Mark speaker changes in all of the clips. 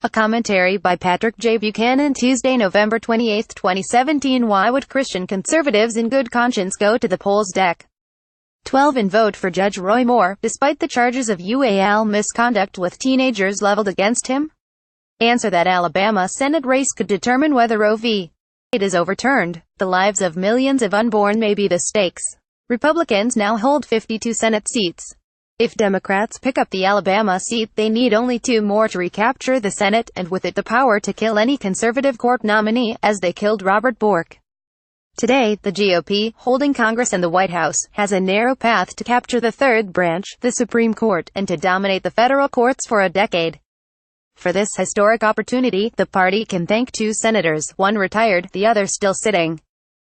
Speaker 1: A commentary by Patrick J. Buchanan Tuesday, November 28, 2017. Why would Christian conservatives in good conscience go to the polls? Deck 12 and vote for Judge Roy Moore, despite the charges of UAL misconduct with teenagers leveled against him? Answer: that Alabama Senate race could determine whether Roe v. Wade is overturned. The lives of millions of unborn may be the stakes. Republicans now hold 52 Senate seats. If Democrats pick up the Alabama seat, they need only 2 more to recapture the Senate, and with it the power to kill any conservative court nominee, as they killed Robert Bork. Today, the GOP, holding Congress and the White House, has a narrow path to capture the third branch, the Supreme Court, and to dominate the federal courts for a decade. For this historic opportunity, the party can thank 2 senators, one retired, the other still sitting.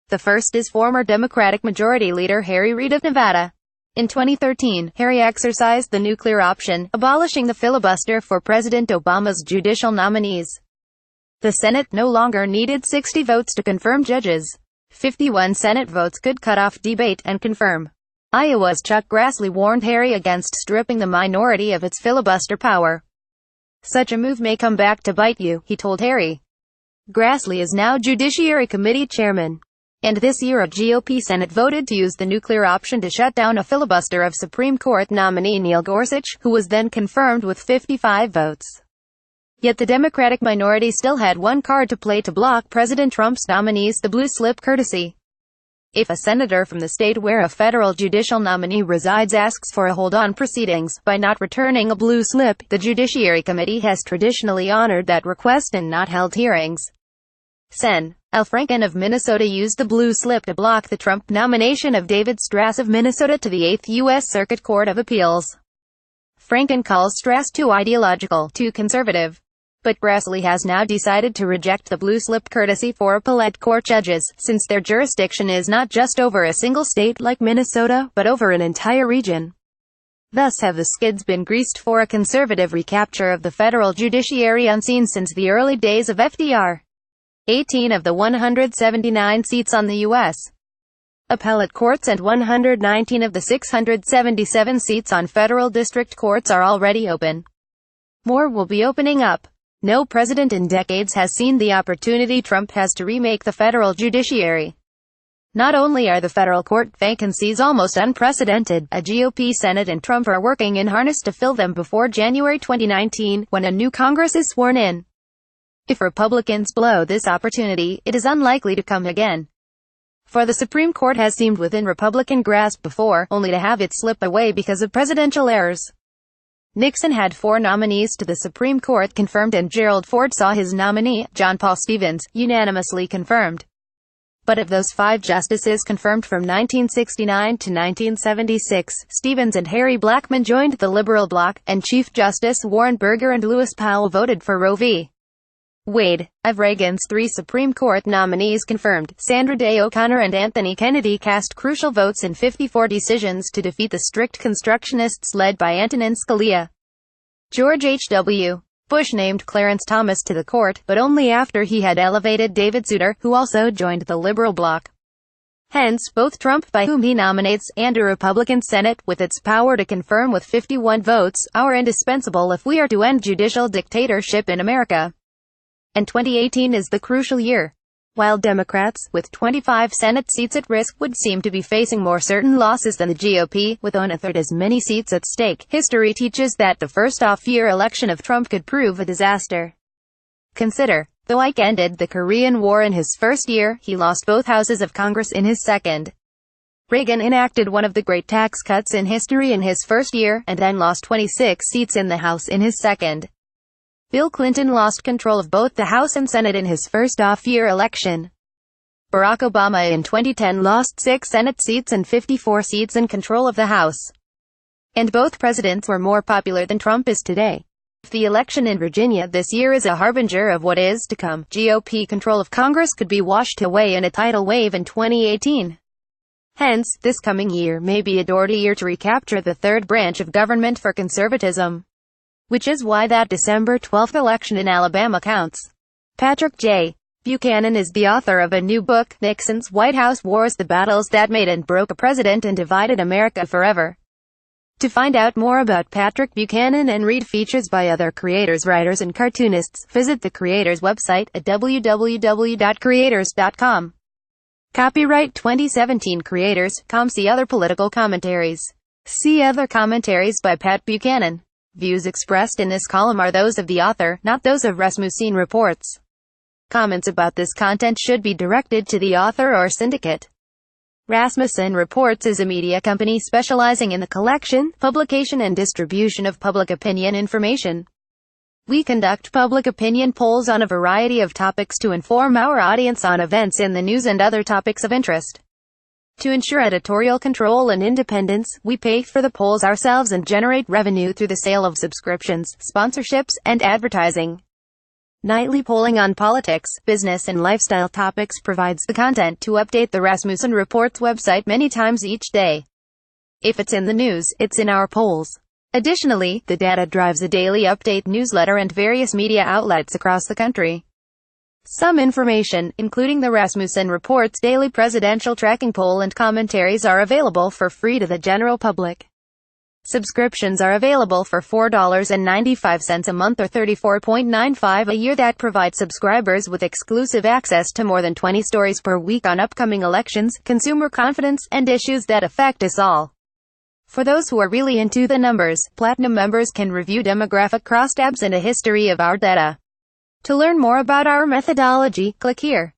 Speaker 1: The first is former Democratic Majority Leader Harry Reid of Nevada. In 2013, Harry exercised the nuclear option, abolishing the filibuster for President Obama's judicial nominees. The Senate no longer needed 60 votes to confirm judges. 51 Senate votes could cut off debate and confirm. Iowa's Chuck Grassley warned Harry against stripping the minority of its filibuster power. Such a move may come back to bite you, he told Harry. Grassley is now Judiciary Committee chairman. And this year a GOP Senate voted to use the nuclear option to shut down a filibuster of Supreme Court nominee Neil Gorsuch, who was then confirmed with 55 votes. Yet the Democratic minority still had one card to play to block President Trump's nominees: the blue slip courtesy. If a senator from the state where a federal judicial nominee resides asks for a hold on proceedings, by not returning a blue slip, the Judiciary Committee has traditionally honored that request and not held hearings. Sen. Al Franken of Minnesota used the blue slip to block the Trump nomination of David Strass of Minnesota to the 8th U.S. Circuit Court of Appeals. Franken calls Strass too ideological, too conservative. But Grassley has now decided to reject the blue slip courtesy for appellate court judges, since their jurisdiction is not just over a single state like Minnesota, but over an entire region. Thus have the skids been greased for a conservative recapture of the federal judiciary unseen since the early days of FDR. 18 of the 179 seats on the U.S. appellate courts and 119 of the 677 seats on federal district courts are already open. More will be opening up. No president in decades has seen the opportunity Trump has to remake the federal judiciary. Not only are the federal court vacancies almost unprecedented, a GOP Senate and Trump are working in harness to fill them before January 2019, when a new Congress is sworn in. If Republicans blow this opportunity, it is unlikely to come again. For the Supreme Court has seemed within Republican grasp before, only to have it slip away because of presidential errors. Nixon had 4 nominees to the Supreme Court confirmed, and Gerald Ford saw his nominee, John Paul Stevens, unanimously confirmed. But of those 5 justices confirmed from 1969 to 1976, Stevens and Harry Blackmun joined the liberal bloc, and Chief Justice Warren Burger and Lewis Powell voted for Roe v. Wade. Of Reagan's 3 Supreme Court nominees confirmed, Sandra Day O'Connor and Anthony Kennedy cast crucial votes in 54 decisions to defeat the strict constructionists led by Antonin Scalia. George H.W. Bush named Clarence Thomas to the court, but only after he had elevated David Souter, who also joined the liberal bloc. Hence, both Trump, by whom he nominates, and a Republican Senate, with its power to confirm with 51 votes, are indispensable if we are to end judicial dictatorship in America. And 2018 is the crucial year. While Democrats, with 25 Senate seats at risk, would seem to be facing more certain losses than the GOP, with on a third as many seats at stake, history teaches that the first off-year election of Trump could prove a disaster. Consider, though Ike ended the Korean War in his first year, he lost both houses of Congress in his second. Reagan enacted one of the great tax cuts in history in his first year, and then lost 26 seats in the House in his second. Bill Clinton lost control of both the House and Senate in his first off-year election. Barack Obama in 2010 lost 6 Senate seats and 54 seats and control of the House. And both presidents were more popular than Trump is today. If the election in Virginia this year is a harbinger of what is to come, GOP control of Congress could be washed away in a tidal wave in 2018. Hence, this coming year may be a Doherty year to recapture the third branch of government for conservatism. Which is why that December 12th election in Alabama counts. Patrick J. Buchanan is the author of a new book, Nixon's White House Wars: The Battles That Made and Broke a President and Divided America Forever. To find out more about Patrick Buchanan and read features by other creators, writers, and cartoonists, visit the creator's website at www.creators.com. Copyright 2017 Creators.com. See other political commentaries. See other commentaries by Pat Buchanan. Views expressed in this column are those of the author, not those of Rasmussen Reports. Comments about this content should be directed to the author or syndicate. Rasmussen Reports is a media company specializing in the collection, publication, and distribution of public opinion information. We conduct public opinion polls on a variety of topics to inform our audience on events in the news and other topics of interest. To ensure editorial control and independence, we pay for the polls ourselves and generate revenue through the sale of subscriptions, sponsorships, and advertising. Nightly polling on politics, business, and lifestyle topics provides the content to update the Rasmussen Reports website many times each day. If it's in the news, it's in our polls. Additionally, the data drives a daily update newsletter and various media outlets across the country. Some information, including the Rasmussen Reports daily presidential tracking poll and commentaries, are available for free to the general public. Subscriptions are available for $4.95 a month or $34.95 a year that provide subscribers with exclusive access to more than 20 stories per week on upcoming elections, consumer confidence, and issues that affect us all. For those who are really into the numbers, Platinum members can review demographic crosstabs and a history of our data. To learn more about our methodology, click here.